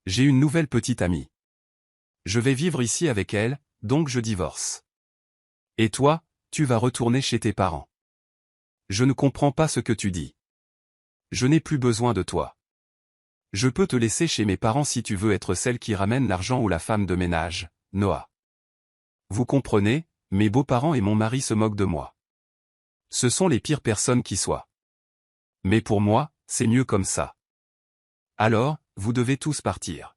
J'ai une nouvelle petite amie. Je vais vivre ici avec elle, donc je divorce. Et toi, tu vas retourner chez tes parents. Je ne comprends pas ce que tu dis. Je n'ai plus besoin de toi. Je peux te laisser chez mes parents si tu veux être celle qui ramène l'argent ou la femme de ménage, Noah. Vous comprenez, mes beaux-parents et mon mari se moquent de moi. Ce sont les pires personnes qui soient. Mais pour moi, c'est mieux comme ça. Alors, vous devez tous partir.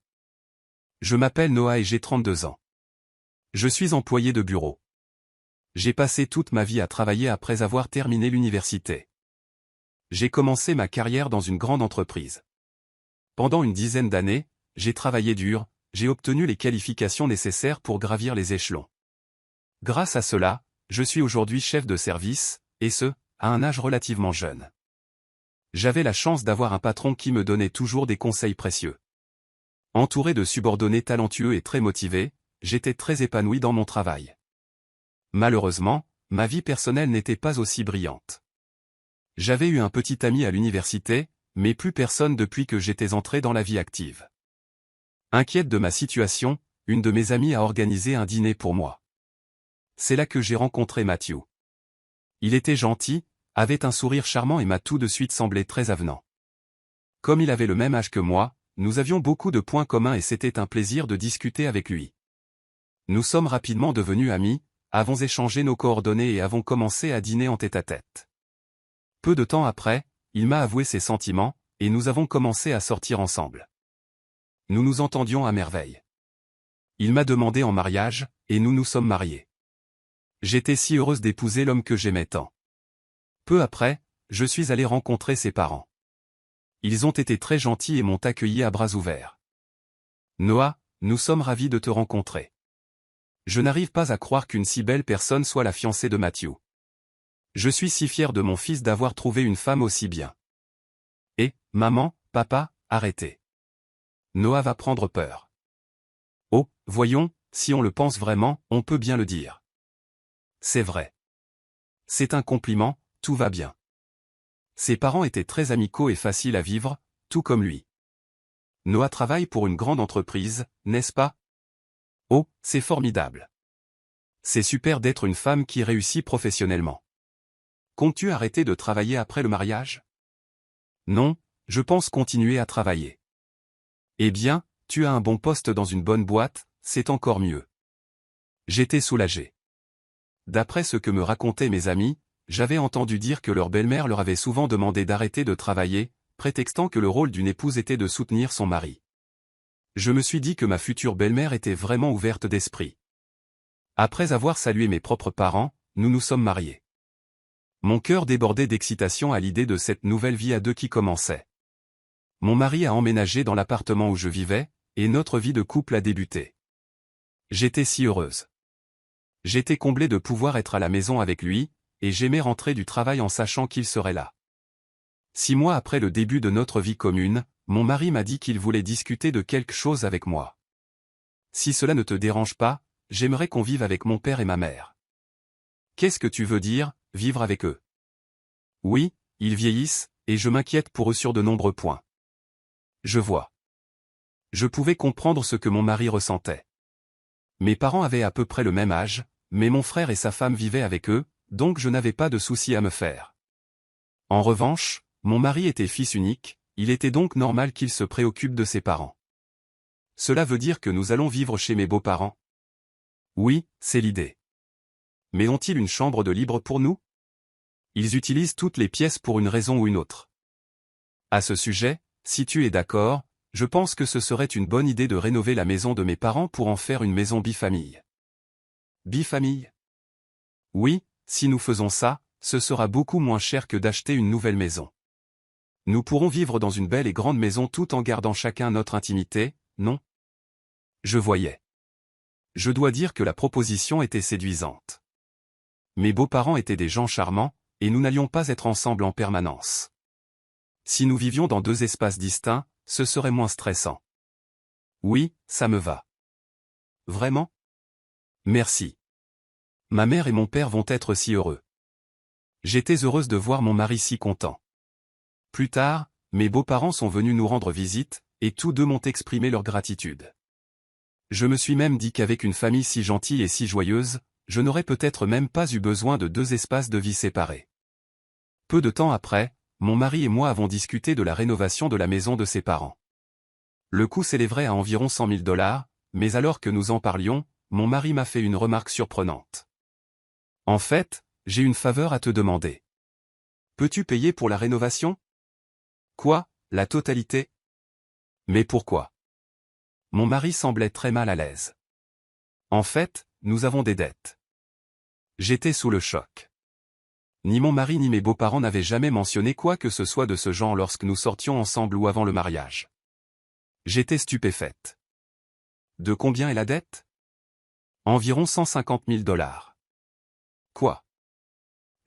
Je m'appelle Noah et j'ai 32 ans. Je suis employé de bureau. J'ai passé toute ma vie à travailler après avoir terminé l'université. J'ai commencé ma carrière dans une grande entreprise. Pendant une dizaine d'années, j'ai travaillé dur, j'ai obtenu les qualifications nécessaires pour gravir les échelons. Grâce à cela, je suis aujourd'hui chef de service, et ce, à un âge relativement jeune. J'avais la chance d'avoir un patron qui me donnait toujours des conseils précieux. Entouré de subordonnés talentueux et très motivés, j'étais très épanoui dans mon travail. Malheureusement, ma vie personnelle n'était pas aussi brillante. J'avais eu un petit ami à l'université, mais plus personne depuis que j'étais entré dans la vie active. Inquiète de ma situation, une de mes amies a organisé un dîner pour moi. C'est là que j'ai rencontré Matthew. Il était gentil, avait un sourire charmant et m'a tout de suite semblé très avenant. Comme il avait le même âge que moi, nous avions beaucoup de points communs et c'était un plaisir de discuter avec lui. Nous sommes rapidement devenus amis, avons échangé nos coordonnées et avons commencé à dîner en tête-à-tête. Peu de temps après, il m'a avoué ses sentiments, et nous avons commencé à sortir ensemble. Nous nous entendions à merveille. Il m'a demandé en mariage, et nous nous sommes mariés. J'étais si heureuse d'épouser l'homme que j'aimais tant. Peu après, je suis allé rencontrer ses parents. Ils ont été très gentils et m'ont accueilli à bras ouverts. Noah, nous sommes ravis de te rencontrer. Je n'arrive pas à croire qu'une si belle personne soit la fiancée de Matthew. Je suis si fier de mon fils d'avoir trouvé une femme aussi bien. Et, maman, papa, arrêtez. Noah va prendre peur. Oh, voyons, si on le pense vraiment, on peut bien le dire. C'est vrai. C'est un compliment, tout va bien. Ses parents étaient très amicaux et faciles à vivre, tout comme lui. Noah travaille pour une grande entreprise, n'est-ce pas? Oh, c'est formidable. C'est super d'être une femme qui réussit professionnellement. Comptes-tu arrêter de travailler après le mariage? Non, je pense continuer à travailler. Eh bien, tu as un bon poste dans une bonne boîte, c'est encore mieux. J'étais soulagé. D'après ce que me racontaient mes amis, j'avais entendu dire que leur belle-mère leur avait souvent demandé d'arrêter de travailler, prétextant que le rôle d'une épouse était de soutenir son mari. Je me suis dit que ma future belle-mère était vraiment ouverte d'esprit. Après avoir salué mes propres parents, nous nous sommes mariés. Mon cœur débordait d'excitation à l'idée de cette nouvelle vie à deux qui commençait. Mon mari a emménagé dans l'appartement où je vivais, et notre vie de couple a débuté. J'étais si heureuse. J'étais comblée de pouvoir être à la maison avec lui, et j'aimais rentrer du travail en sachant qu'il serait là. 6 mois après le début de notre vie commune, mon mari m'a dit qu'il voulait discuter de quelque chose avec moi. Si cela ne te dérange pas, j'aimerais qu'on vive avec mon père et ma mère. Qu'est-ce que tu veux dire, vivre avec eux? Oui, ils vieillissent, et je m'inquiète pour eux sur de nombreux points. Je vois. Je pouvais comprendre ce que mon mari ressentait. Mes parents avaient à peu près le même âge, mais mon frère et sa femme vivaient avec eux, donc je n'avais pas de soucis à me faire. En revanche, mon mari était fils unique, il était donc normal qu'il se préoccupe de ses parents. Cela veut dire que nous allons vivre chez mes beaux-parents? Oui, c'est l'idée. Mais ont-ils une chambre de libre pour nous? Ils utilisent toutes les pièces pour une raison ou une autre. À ce sujet, si tu es d'accord, je pense que ce serait une bonne idée de rénover la maison de mes parents pour en faire une maison bifamille. Bifamille? Oui, si nous faisons ça, ce sera beaucoup moins cher que d'acheter une nouvelle maison. Nous pourrons vivre dans une belle et grande maison tout en gardant chacun notre intimité, non? Je voyais. Je dois dire que la proposition était séduisante. Mes beaux-parents étaient des gens charmants, et nous n'allions pas être ensemble en permanence. Si nous vivions dans 2 espaces distincts, ce serait moins stressant. Oui, ça me va. Vraiment? Merci. Ma mère et mon père vont être si heureux. J'étais heureuse de voir mon mari si content. Plus tard, mes beaux-parents sont venus nous rendre visite, et tous deux m'ont exprimé leur gratitude. Je me suis même dit qu'avec une famille si gentille et si joyeuse, je n'aurais peut-être même pas eu besoin de deux espaces de vie séparés. Peu de temps après, mon mari et moi avons discuté de la rénovation de la maison de ses parents. Le coût s'élèverait à environ 100 000 $, mais alors que nous en parlions, mon mari m'a fait une remarque surprenante. En fait, j'ai une faveur à te demander. Peux-tu payer pour la rénovation? Quoi, la totalité? Mais pourquoi? Mon mari semblait très mal à l'aise. En fait, nous avons des dettes. J'étais sous le choc. Ni mon mari ni mes beaux-parents n'avaient jamais mentionné quoi que ce soit de ce genre lorsque nous sortions ensemble ou avant le mariage. J'étais stupéfaite. De combien est la dette? Environ 150 000 $. Quoi?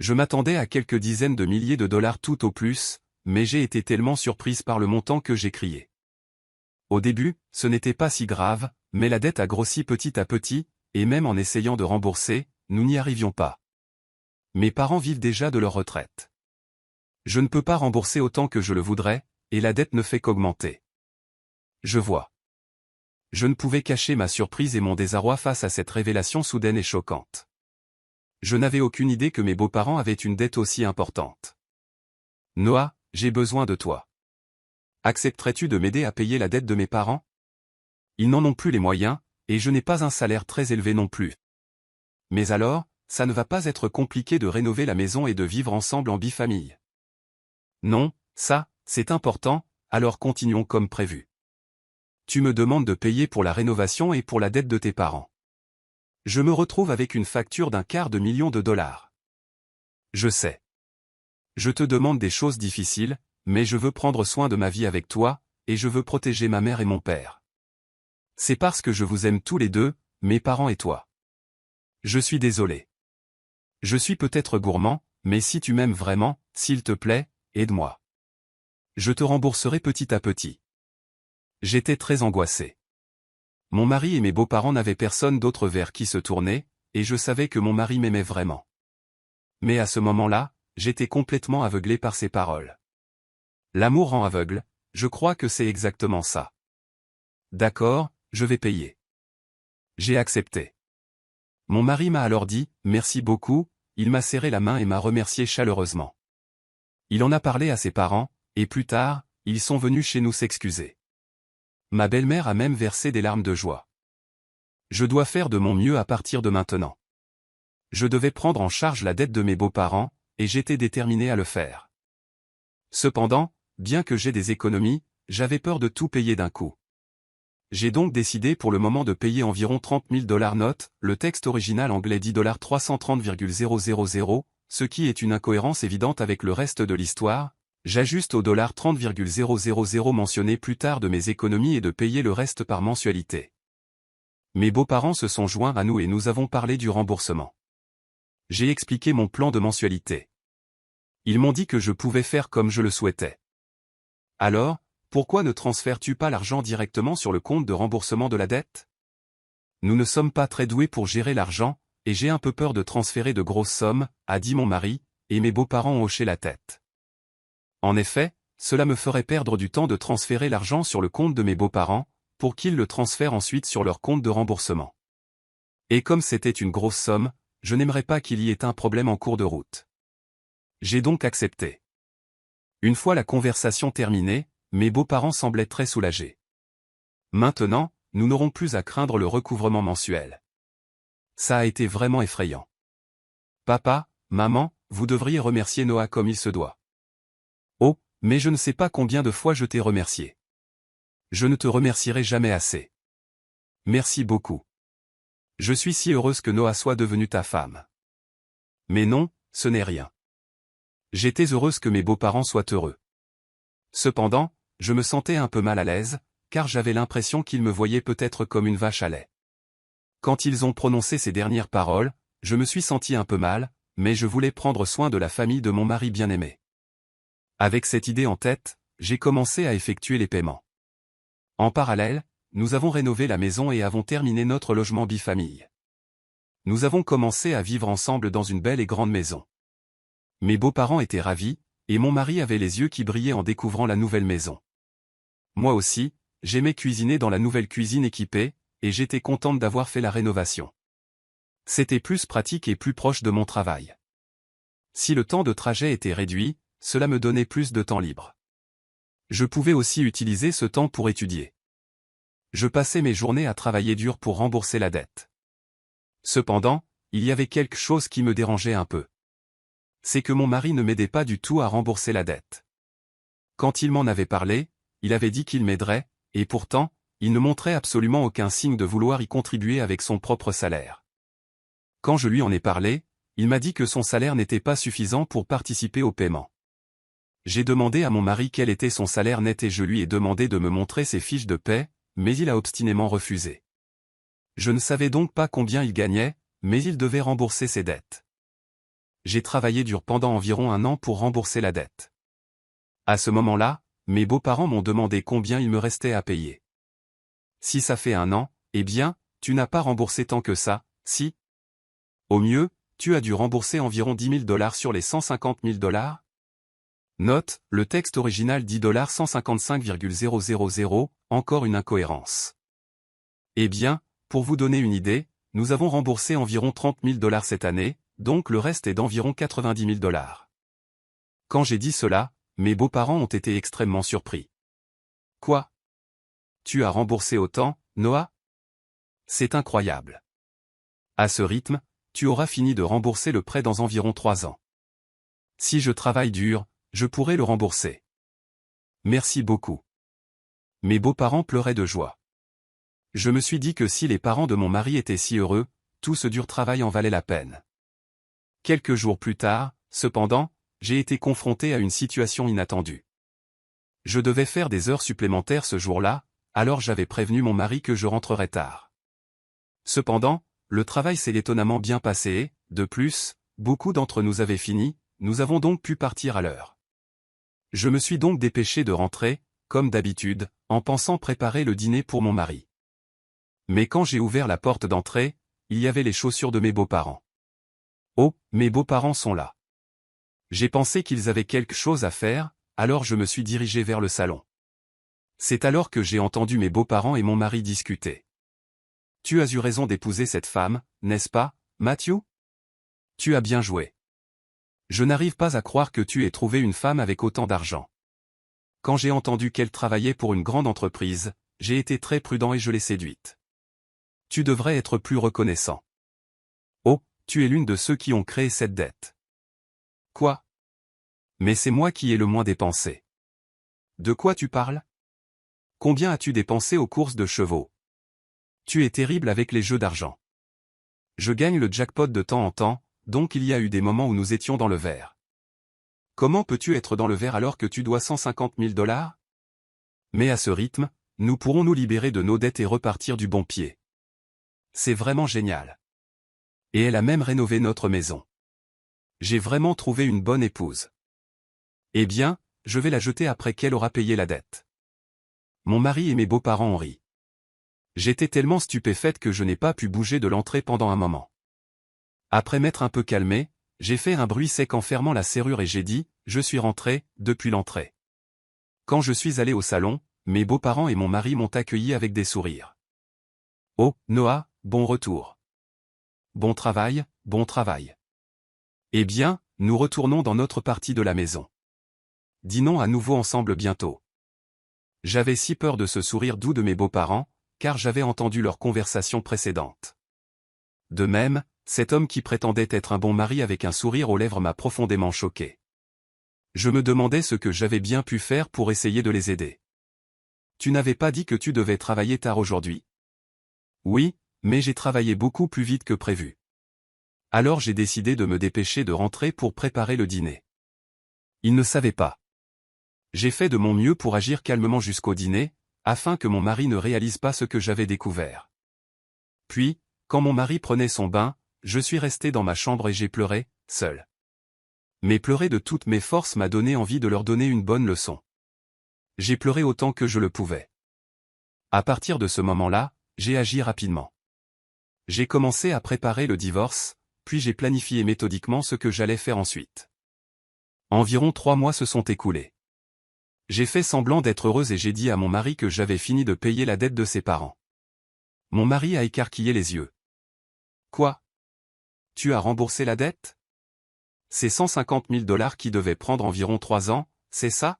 Je m'attendais à quelques dizaines de milliers de dollars tout au plus, mais j'ai été tellement surprise par le montant que j'ai crié. Au début, ce n'était pas si grave, mais la dette a grossi petit à petit, et même en essayant de rembourser, nous n'y arrivions pas. Mes parents vivent déjà de leur retraite. Je ne peux pas rembourser autant que je le voudrais, et la dette ne fait qu'augmenter. Je vois. Je ne pouvais cacher ma surprise et mon désarroi face à cette révélation soudaine et choquante. Je n'avais aucune idée que mes beaux-parents avaient une dette aussi importante. Noah, j'ai besoin de toi. Accepterais-tu de m'aider à payer la dette de mes parents? Ils n'en ont plus les moyens, et je n'ai pas un salaire très élevé non plus. Mais alors, ça ne va pas être compliqué de rénover la maison et de vivre ensemble en bifamille. Non, ça, c'est important, alors continuons comme prévu. Tu me demandes de payer pour la rénovation et pour la dette de tes parents. Je me retrouve avec une facture d'1/4 million de dollars. Je sais. Je te demande des choses difficiles, mais je veux prendre soin de ma vie avec toi, et je veux protéger ma mère et mon père. C'est parce que je vous aime tous les deux, mes parents et toi. Je suis désolé. Je suis peut-être gourmand, mais si tu m'aimes vraiment, s'il te plaît, aide-moi. Je te rembourserai petit à petit. J'étais très angoissé. Mon mari et mes beaux-parents n'avaient personne d'autre vers qui se tourner, et je savais que mon mari m'aimait vraiment. Mais à ce moment-là, j'étais complètement aveuglé par ses paroles. L'amour rend aveugle, je crois que c'est exactement ça. D'accord, je vais payer. J'ai accepté. Mon mari m'a alors dit « Merci beaucoup », il m'a serré la main et m'a remercié chaleureusement. Il en a parlé à ses parents, et plus tard, ils sont venus chez nous s'excuser. Ma belle-mère a même versé des larmes de joie. Je dois faire de mon mieux à partir de maintenant. Je devais prendre en charge la dette de mes beaux-parents, et j'étais déterminé à le faire. Cependant, bien que j'ai des économies, j'avais peur de tout payer d'un coup. J'ai donc décidé pour le moment de payer environ 30 000 $ note, le texte original anglais dit $330,000, ce qui est une incohérence évidente avec le reste de l'histoire. J'ajuste au $30,000 mentionné plus tard de mes économies et de payer le reste par mensualité. Mes beaux-parents se sont joints à nous et nous avons parlé du remboursement. J'ai expliqué mon plan de mensualité. Ils m'ont dit que je pouvais faire comme je le souhaitais. Alors, pourquoi ne transfères-tu pas l'argent directement sur le compte de remboursement de la dette? Nous ne sommes pas très doués pour gérer l'argent, et j'ai un peu peur de transférer de grosses sommes, a dit mon mari, et mes beaux-parents ont hoché la tête. En effet, cela me ferait perdre du temps de transférer l'argent sur le compte de mes beaux-parents, pour qu'ils le transfèrent ensuite sur leur compte de remboursement. Et comme c'était une grosse somme, je n'aimerais pas qu'il y ait un problème en cours de route. J'ai donc accepté. Une fois la conversation terminée, mes beaux-parents semblaient très soulagés. Maintenant, nous n'aurons plus à craindre le recouvrement mensuel. Ça a été vraiment effrayant. Papa, maman, vous devriez remercier Noah comme il se doit. Oh, mais je ne sais pas combien de fois je t'ai remercié. Je ne te remercierai jamais assez. Merci beaucoup. Je suis si heureuse que Noah soit devenue ta femme. Mais non, ce n'est rien. J'étais heureuse que mes beaux-parents soient heureux. Cependant, je me sentais un peu mal à l'aise, car j'avais l'impression qu'ils me voyaient peut-être comme une vache à lait. Quand ils ont prononcé ces dernières paroles, je me suis senti un peu mal, mais je voulais prendre soin de la famille de mon mari bien-aimé. Avec cette idée en tête, j'ai commencé à effectuer les paiements. En parallèle, nous avons rénové la maison et avons terminé notre logement bifamille. Nous avons commencé à vivre ensemble dans une belle et grande maison. Mes beaux-parents étaient ravis, et mon mari avait les yeux qui brillaient en découvrant la nouvelle maison. Moi aussi, j'aimais cuisiner dans la nouvelle cuisine équipée, et j'étais contente d'avoir fait la rénovation. C'était plus pratique et plus proche de mon travail. Si le temps de trajet était réduit, cela me donnait plus de temps libre. Je pouvais aussi utiliser ce temps pour étudier. Je passais mes journées à travailler dur pour rembourser la dette. Cependant, il y avait quelque chose qui me dérangeait un peu. C'est que mon mari ne m'aidait pas du tout à rembourser la dette. Quand il m'en avait parlé, il avait dit qu'il m'aiderait, et pourtant, il ne montrait absolument aucun signe de vouloir y contribuer avec son propre salaire. Quand je lui en ai parlé, il m'a dit que son salaire n'était pas suffisant pour participer au paiement. J'ai demandé à mon mari quel était son salaire net et je lui ai demandé de me montrer ses fiches de paie, mais il a obstinément refusé. Je ne savais donc pas combien il gagnait, mais il devait rembourser ses dettes. J'ai travaillé dur pendant environ 1 an pour rembourser la dette. À ce moment-là, mes beaux-parents m'ont demandé combien il me restait à payer. Si ça fait 1 an, eh bien, tu n'as pas remboursé tant que ça, si? Au mieux, tu as dû rembourser environ $10 000 sur les $150 000? Note, le texte original dit $155,000, encore une incohérence. Eh bien, pour vous donner une idée, nous avons remboursé environ $30 000 cette année, donc le reste est d'environ $90 000. Quand j'ai dit cela, mes beaux-parents ont été extrêmement surpris. Quoi? Tu as remboursé autant, Noah? C'est incroyable. À ce rythme, tu auras fini de rembourser le prêt dans environ 3 ans. Si je travaille dur, je pourrai le rembourser. Merci beaucoup. Mes beaux-parents pleuraient de joie. Je me suis dit que si les parents de mon mari étaient si heureux, tout ce dur travail en valait la peine. Quelques jours plus tard, cependant, j'ai été confronté à une situation inattendue. Je devais faire des heures supplémentaires ce jour-là, alors j'avais prévenu mon mari que je rentrerais tard. Cependant, le travail s'est étonnamment bien passé et, de plus, beaucoup d'entre nous avaient fini, nous avons donc pu partir à l'heure. Je me suis donc dépêché de rentrer, comme d'habitude, en pensant préparer le dîner pour mon mari. Mais quand j'ai ouvert la porte d'entrée, il y avait les chaussures de mes beaux-parents. Oh, mes beaux-parents sont là. J'ai pensé qu'ils avaient quelque chose à faire, alors je me suis dirigé vers le salon. C'est alors que j'ai entendu mes beaux-parents et mon mari discuter. Tu as eu raison d'épouser cette femme, n'est-ce pas, Matthew? Tu as bien joué. Je n'arrive pas à croire que tu aies trouvé une femme avec autant d'argent. Quand j'ai entendu qu'elle travaillait pour une grande entreprise, j'ai été très prudent et je l'ai séduite. Tu devrais être plus reconnaissant. Oh, tu es l'une de ceux qui ont créé cette dette. Quoi? Mais c'est moi qui ai le moins dépensé. De quoi tu parles? Combien as-tu dépensé aux courses de chevaux? Tu es terrible avec les jeux d'argent. Je gagne le jackpot de temps en temps, donc il y a eu des moments où nous étions dans le vert. Comment peux-tu être dans le vert alors que tu dois $150 000? Mais à ce rythme, nous pourrons nous libérer de nos dettes et repartir du bon pied. C'est vraiment génial. Et elle a même rénové notre maison. J'ai vraiment trouvé une bonne épouse. Eh bien, je vais la jeter après qu'elle aura payé la dette. Mon mari et mes beaux-parents ont ri. J'étais tellement stupéfaite que je n'ai pas pu bouger de l'entrée pendant un moment. Après m'être un peu calmé, j'ai fait un bruit sec en fermant la serrure et j'ai dit, je suis rentré, depuis l'entrée. Quand je suis allé au salon, mes beaux-parents et mon mari m'ont accueilli avec des sourires. Oh, Noah, bon retour. Bon travail, bon travail. Eh bien, nous retournons dans notre partie de la maison. Dînons à nouveau ensemble bientôt. J'avais si peur de ce sourire doux de mes beaux-parents, car j'avais entendu leur conversation précédente. De même, cet homme qui prétendait être un bon mari avec un sourire aux lèvres m'a profondément choqué. Je me demandais ce que j'avais bien pu faire pour essayer de les aider. Tu n'avais pas dit que tu devais travailler tard aujourd'hui? Oui, mais j'ai travaillé beaucoup plus vite que prévu. Alors j'ai décidé de me dépêcher de rentrer pour préparer le dîner. Il ne savait pas. J'ai fait de mon mieux pour agir calmement jusqu'au dîner, afin que mon mari ne réalise pas ce que j'avais découvert. Puis, quand mon mari prenait son bain, je suis resté dans ma chambre et j'ai pleuré, seul. Mais pleurer de toutes mes forces m'a donné envie de leur donner une bonne leçon. J'ai pleuré autant que je le pouvais. À partir de ce moment-là, j'ai agi rapidement. J'ai commencé à préparer le divorce, puis j'ai planifié méthodiquement ce que j'allais faire ensuite. Environ 3 mois se sont écoulés. J'ai fait semblant d'être heureuse et j'ai dit à mon mari que j'avais fini de payer la dette de ses parents. Mon mari a écarquillé les yeux. Quoi? Tu as remboursé la dette? C'est 150 000 $ qui devaient prendre environ 3 ans, c'est ça?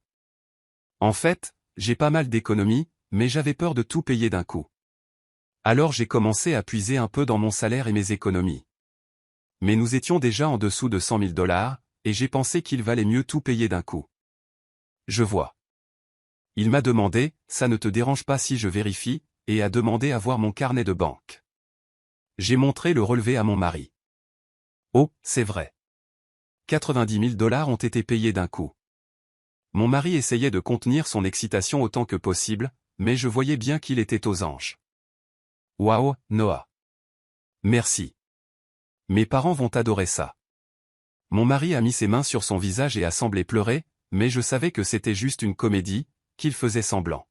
En fait, j'ai pas mal d'économies, mais j'avais peur de tout payer d'un coup. Alors j'ai commencé à puiser un peu dans mon salaire et mes économies. Mais nous étions déjà en dessous de 100 000 $, et j'ai pensé qu'il valait mieux tout payer d'un coup. Je vois. Il m'a demandé, ça ne te dérange pas si je vérifie, et a demandé à voir mon carnet de banque. J'ai montré le relevé à mon mari. Oh, c'est vrai. 90 000 $ ont été payés d'un coup. Mon mari essayait de contenir son excitation autant que possible, mais je voyais bien qu'il était aux anges. Waouh, Noah. Merci. Mes parents vont adorer ça. Mon mari a mis ses mains sur son visage et a semblé pleurer, mais je savais que c'était juste une comédie, qu'il faisait semblant.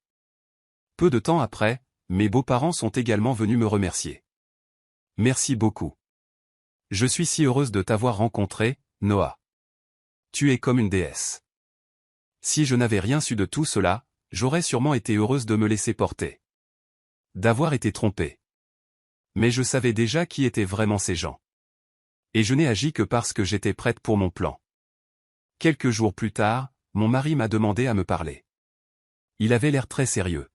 Peu de temps après, mes beaux-parents sont également venus me remercier. Merci beaucoup. Je suis si heureuse de t'avoir rencontré, Noah. Tu es comme une déesse. Si je n'avais rien su de tout cela, j'aurais sûrement été heureuse de me laisser porter. D'avoir été trompée. Mais je savais déjà qui étaient vraiment ces gens. Et je n'ai agi que parce que j'étais prête pour mon plan. Quelques jours plus tard, mon mari m'a demandé à me parler. Il avait l'air très sérieux.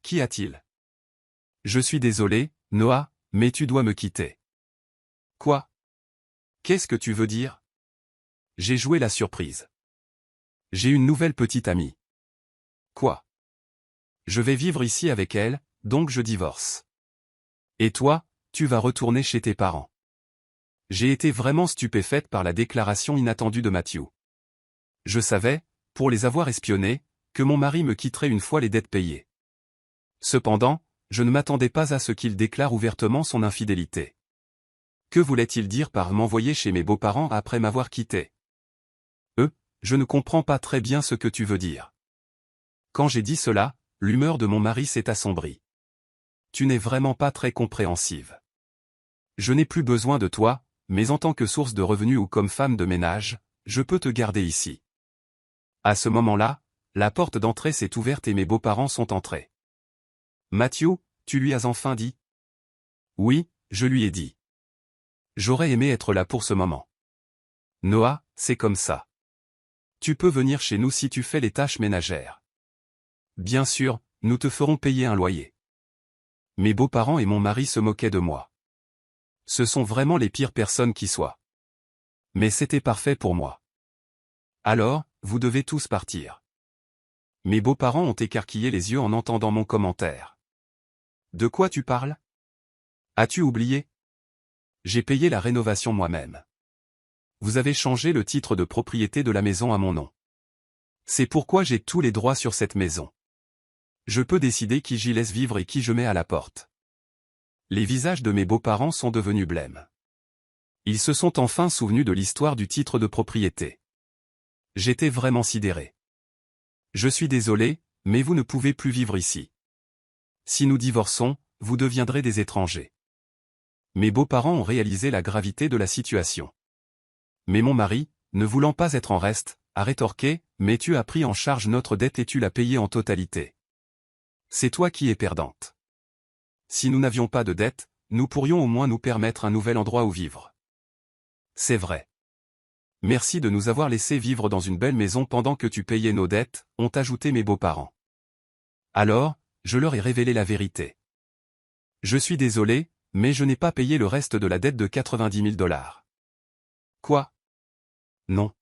Qu'y a-t-il? Je suis désolé, Noah, mais tu dois me quitter. Quoi? Qu'est-ce que tu veux dire? J'ai joué la surprise. J'ai une nouvelle petite amie. Quoi? Je vais vivre ici avec elle, donc je divorce. Et toi, tu vas retourner chez tes parents. J'ai été vraiment stupéfaite par la déclaration inattendue de Matthew. Je savais, pour les avoir espionnés, que mon mari me quitterait une fois les dettes payées. Cependant, je ne m'attendais pas à ce qu'il déclare ouvertement son infidélité. Que voulait-il dire par m'envoyer chez mes beaux-parents après m'avoir quitté? Je ne comprends pas très bien ce que tu veux dire. Quand j'ai dit cela, l'humeur de mon mari s'est assombrie. Tu n'es vraiment pas très compréhensive. Je n'ai plus besoin de toi, mais en tant que source de revenus ou comme femme de ménage, je peux te garder ici. À ce moment-là, la porte d'entrée s'est ouverte et mes beaux-parents sont entrés. Matthew, tu lui as enfin dit? Oui, je lui ai dit. J'aurais aimé être là pour ce moment. Noah, c'est comme ça. Tu peux venir chez nous si tu fais les tâches ménagères. Bien sûr, nous te ferons payer un loyer. Mes beaux-parents et mon mari se moquaient de moi. Ce sont vraiment les pires personnes qui soient. Mais c'était parfait pour moi. Alors, vous devez tous partir. Mes beaux-parents ont écarquillé les yeux en entendant mon commentaire. De quoi tu parles? As-tu oublié? J'ai payé la rénovation moi-même. Vous avez changé le titre de propriété de la maison à mon nom. C'est pourquoi j'ai tous les droits sur cette maison. Je peux décider qui j'y laisse vivre et qui je mets à la porte. Les visages de mes beaux-parents sont devenus blêmes. Ils se sont enfin souvenus de l'histoire du titre de propriété. J'étais vraiment sidéré. Je suis désolé, mais vous ne pouvez plus vivre ici. Si nous divorçons, vous deviendrez des étrangers. Mes beaux-parents ont réalisé la gravité de la situation. Mais mon mari, ne voulant pas être en reste, a rétorqué, mais tu as pris en charge notre dette et tu l'as payée en totalité. C'est toi qui es perdante. Si nous n'avions pas de dette, nous pourrions au moins nous permettre un nouvel endroit où vivre. C'est vrai. Merci de nous avoir laissé vivre dans une belle maison pendant que tu payais nos dettes, ont ajouté mes beaux-parents. Alors, je leur ai révélé la vérité. Je suis désolé, mais je n'ai pas payé le reste de la dette de 90 000 $. Quoi? Non.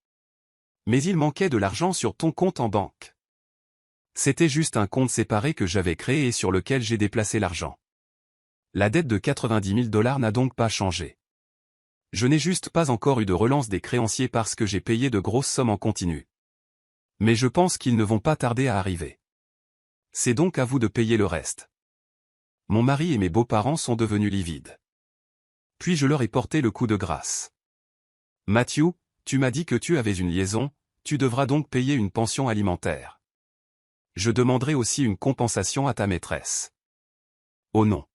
Mais il manquait de l'argent sur ton compte en banque. C'était juste un compte séparé que j'avais créé et sur lequel j'ai déplacé l'argent. La dette de 90 000 $ n'a donc pas changé. Je n'ai juste pas encore eu de relance des créanciers parce que j'ai payé de grosses sommes en continu. Mais je pense qu'ils ne vont pas tarder à arriver. C'est donc à vous de payer le reste. Mon mari et mes beaux-parents sont devenus livides. Puis je leur ai porté le coup de grâce. Matthew, tu m'as dit que tu avais une liaison, tu devras donc payer une pension alimentaire. Je demanderai aussi une compensation à ta maîtresse. Oh non.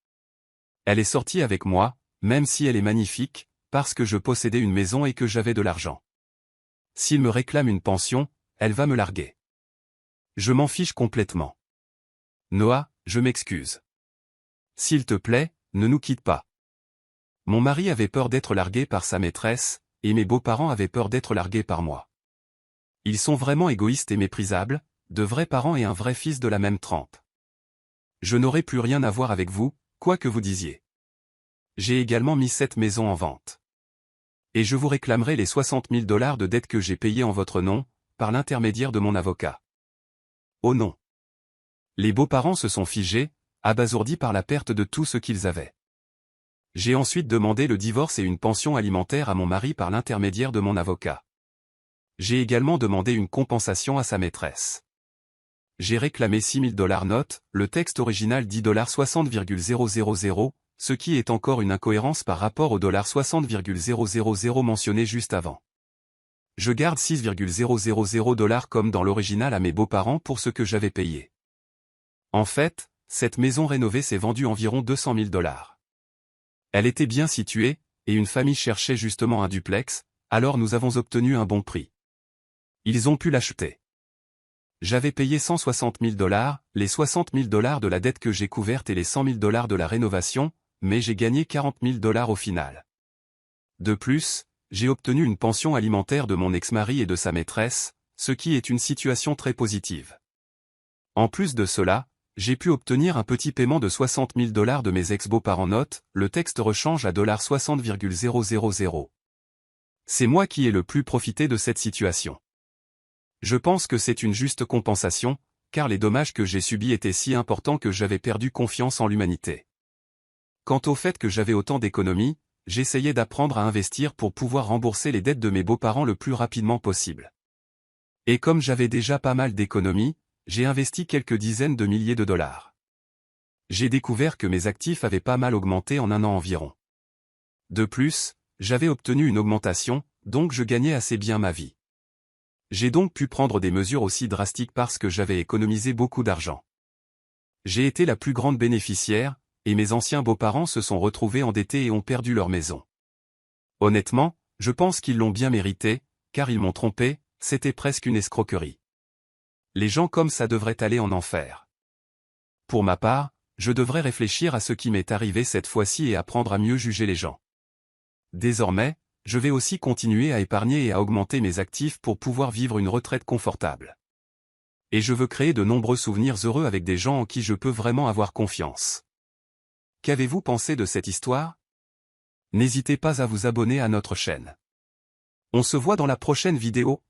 Elle est sortie avec moi, même si elle est magnifique, parce que je possédais une maison et que j'avais de l'argent. S'il me réclame une pension, elle va me larguer. Je m'en fiche complètement. Noah, je m'excuse. S'il te plaît, ne nous quitte pas. Mon mari avait peur d'être largué par sa maîtresse, et mes beaux-parents avaient peur d'être largués par moi. Ils sont vraiment égoïstes et méprisables, de vrais parents et un vrai fils de la même trempe. Je n'aurai plus rien à voir avec vous, quoi que vous disiez. J'ai également mis cette maison en vente. Et je vous réclamerai les 60 000 $ de dette que j'ai payée en votre nom, par l'intermédiaire de mon avocat. Oh non. Les beaux-parents se sont figés, abasourdis par la perte de tout ce qu'ils avaient. J'ai ensuite demandé le divorce et une pension alimentaire à mon mari par l'intermédiaire de mon avocat. J'ai également demandé une compensation à sa maîtresse. J'ai réclamé 6 000 $ note, le texte original dit $60,000, ce qui est encore une incohérence par rapport au $60,000 mentionné juste avant. Je garde 6,000 $ comme dans l'original à mes beaux-parents pour ce que j'avais payé. En fait, cette maison rénovée s'est vendue environ 200 000 $. Elle était bien située, et une famille cherchait justement un duplex, alors nous avons obtenu un bon prix. Ils ont pu l'acheter. J'avais payé 160 000 $, les 60 000 $ de la dette que j'ai couverte et les 100 000 $ de la rénovation, mais j'ai gagné 40 000 $ au final. De plus, j'ai obtenu une pension alimentaire de mon ex-mari et de sa maîtresse, ce qui est une situation très positive. En plus de cela, j'ai pu obtenir un petit paiement de 60 000 $ de mes ex-beaux-parents note, le texte rechange à $60,000. C'est moi qui ai le plus profité de cette situation. Je pense que c'est une juste compensation, car les dommages que j'ai subis étaient si importants que j'avais perdu confiance en l'humanité. Quant au fait que j'avais autant d'économies, j'essayais d'apprendre à investir pour pouvoir rembourser les dettes de mes beaux-parents le plus rapidement possible. Et comme j'avais déjà pas mal d'économies, j'ai investi quelques dizaines de milliers de dollars. J'ai découvert que mes actifs avaient pas mal augmenté en un an environ. De plus, j'avais obtenu une augmentation, donc je gagnais assez bien ma vie. J'ai donc pu prendre des mesures aussi drastiques parce que j'avais économisé beaucoup d'argent. J'ai été la plus grande bénéficiaire, et mes anciens beaux-parents se sont retrouvés endettés et ont perdu leur maison. Honnêtement, je pense qu'ils l'ont bien mérité, car ils m'ont trompé, c'était presque une escroquerie. Les gens comme ça devraient aller en enfer. Pour ma part, je devrais réfléchir à ce qui m'est arrivé cette fois-ci et apprendre à mieux juger les gens. Désormais, je vais aussi continuer à épargner et à augmenter mes actifs pour pouvoir vivre une retraite confortable. Et je veux créer de nombreux souvenirs heureux avec des gens en qui je peux vraiment avoir confiance. Qu'avez-vous pensé de cette histoire? N'hésitez pas à vous abonner à notre chaîne. On se voit dans la prochaine vidéo.